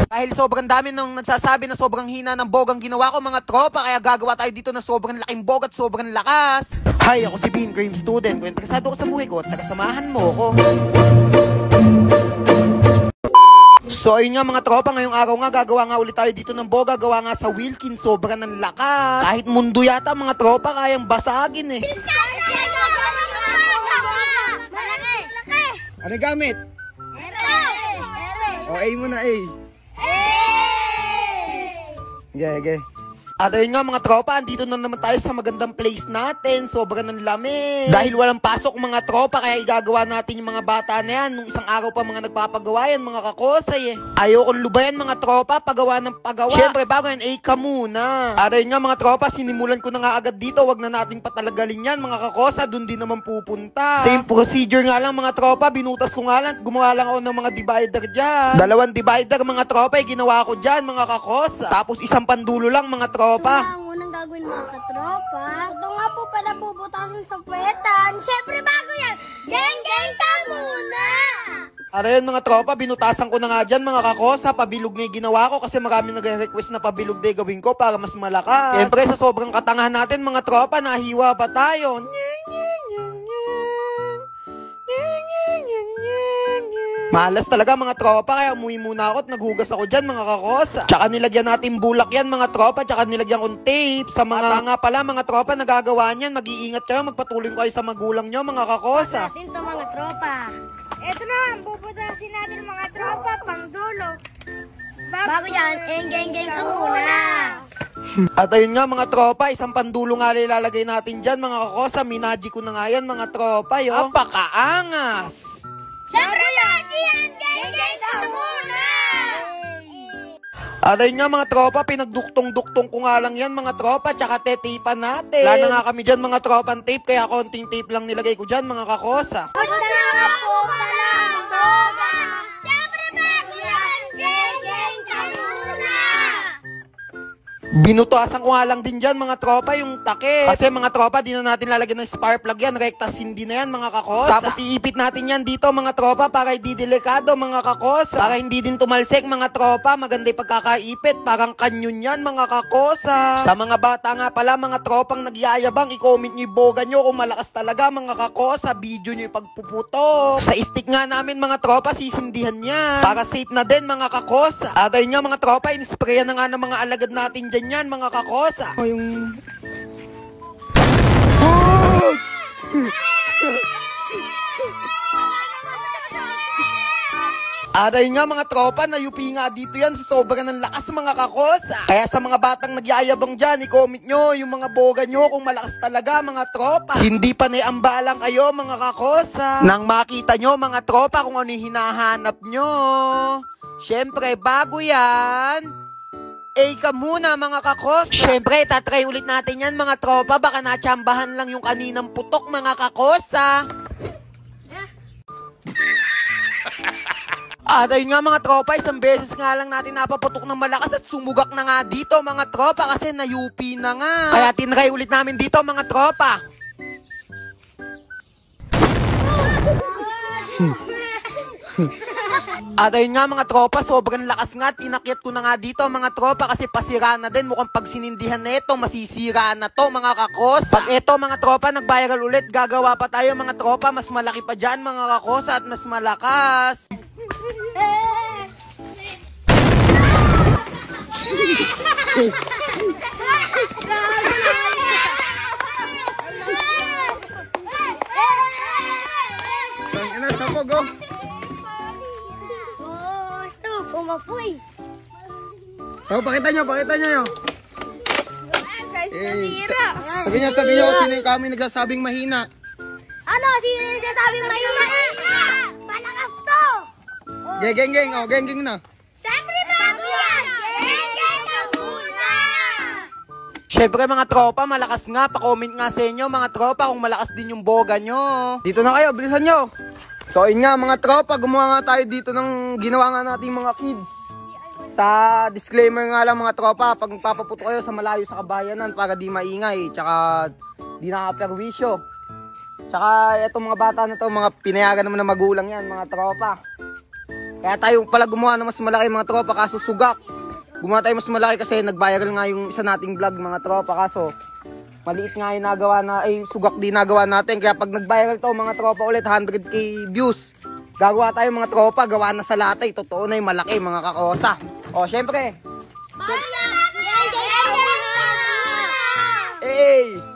Dahil sobrang dami nang nagsasabi na sobrang hina ng bogang ginawa ko mga tropa, kaya gagawa tayo dito na sobrang laking bog at sobrang lakas. Hi, ako si Bean Cream Student. Kung interesado ko sa buhay ko at tagasamahan mo ko. So ayun nga mga tropa, ngayong araw nga gagawa nga ulit tayo dito ng boga. Gawa nga sa Wilkins, sobrang ng lakas. Kahit mundo yata mga tropa kayang basagin eh. Ano gamit? O A mo na A. Okay. At ayun nga mga tropa, andito na naman tayo sa magandang place natin. Sobrang ng lamig. Dahil walang pasok mga tropa, kaya igagawa natin yung mga bata na yan. Nung isang araw pa mga nagpapagawa yan, mga kakosay eh. Ayokong lubayan mga tropa, pagawa ng pagawa. Siyempre bago yan, ka muna. At ayun nga mga tropa, sinimulan ko na nga agad dito. Wag na natin patalagalin yan mga kakosa, dun din naman pupunta. Same procedure nga lang mga tropa, binutas ko nga lang. Gumawa lang ako ng mga divider dyan. 2 divider mga tropa, ginawa ko dyan mga kakosa. Tapos isang pandulo lang mga tropa. Ito na ang unang gagawin mga katropa. Ito nga po pala bubutasin sa puwetan. Siyempre bago yan, geng ka muna! Ara yun mga tropa, binutasan ko na nga dyan mga kakosa. Pabilog na yung ginawa ko kasi marami nagre-request na pabilog na gawin ko para mas malakas. Siyempre sa sobrang katangahan natin mga tropa, nahiwa pa tayo. Malas talaga mga tropa, kaya umuwi muna ako at naghugas ako dyan mga kakosa. Tsaka nilagyan natin bulak yan mga tropa, tsaka nilagyan kong tape. Sa mga nga pala mga tropa nagagawa niyan, mag-iingat kayo, magpatuloy kayo sa magulang nyo mga kakosa. Natin to mga tropa. Ito na, bubutasin natin mga tropa, pang dulo. Bago yan, geng ka muna. At ayun nga mga tropa, isang pandulo nga ilalagay natin dyan mga kakosa. Minaji ko na nga yan mga tropa yo. Apakaangas! Siyempre lagi yan, geng ka muna! At ayun nga mga tropa, pinagduktong-duktong ko nga lang yan mga tropa, tsaka tetipan natin. Wala na nga kami dyan mga tropang tape, kaya konting tape lang nilagay ko dyan mga kakosa. Basta nga po pala ang boga. Siyempre bago yan, geng ka muna! Binutasan ko nga lang din dyan mga tropa yung takip. Kasi mga tropa, di na natin lalagyan ng spark plug yan. Rektas hindi na yan mga kakosa. Tapos iipit natin yan dito mga tropa para hindi delikado mga kakosa. Para hindi din tumalsik mga tropa. Maganda yung pagkakaipit. Parang kanyon yan mga kakosa. Sa mga bata nga pala mga tropang nagyayabang, i-comment nyo yung boga nyo kung malakas talaga mga kakosa. Video nyo yung pagpuputok. Sa stick nga namin mga tropa, sisindihan yan. Para safe na din mga kakosa. At ayun nga mga tropa, in-sprayan na nga ng mga alagad natin dyan yan mga kakosa. Yung... Aray nga mga tropa, nayupi nga dito yan sa sobrang ng lakas mga kakosa. Kaya sa mga batang nagyayabang dyan, i-comment nyo yung mga boga nyo kung malakas talaga mga tropa. Hindi pa naiambalang kayo mga kakosa. Nang makita nyo mga tropa kung ano yung hinahanap nyo. Siyempre bago yan, ka muna mga kakosa. Siyempre, tatry ulit natin yan mga tropa. Baka natsambahan lang yung kaninang putok mga kakosa. At ayun nga mga tropa, isang beses nga lang natin napaputok ng malakas at sumugak na nga dito mga tropa kasi nayupi na nga. Kaya tinry ulit namin dito mga tropa. At ayun nga mga tropa, sobrang lakas nga. Inakyat ko na nga dito mga tropa kasi pasira na din. Mukhang pag sinindihan na ito, masisira na to mga kakosa. Pag ito mga tropa nag-viral ulit, gagawa pa tayo mga tropa. Mas malaki pa dyan mga kakosa at mas malakas. Go! Umapoy. So, pakita nyo. Guys, nasira. Sabi nyo, sino yung kami nagsasabing mahina? Ano? Sino yung nagsasabing mahina? Malakas to. Geng na. Siyempre bago yan. Geng ka muna. Siyempre mga tropa, malakas nga. Pa-comment nga sa inyo mga tropa kung malakas din yung boga nyo. Dito na kayo, bilisan nyo. So yun nga mga tropa, gumawa nga tayo dito ng ginawa nga nating mga kids. Sa disclaimer nga lang mga tropa, pag papaputo kayo sa malayo sa kabayanan para di maingay, tsaka di nakaperwisyo. Tsaka itong mga bata na to, mga pinayagan naman ng magulang yan mga tropa. Kaya tayo pala gumawa ng mas malaki mga tropa, kaso sugak. Gumawa tayo mas malaki kasi nag-viral nga yung isa nating vlog mga tropa, kaso maliit nga yung nagawa na, sugak din nagawa natin. Kaya pag nag-viral to mga tropa ulit, 100k views, gagawa tayo mga tropa, gawa na sa latay. Totoo na yung malaki mga kakosa. O, syempre. Bye! Hey!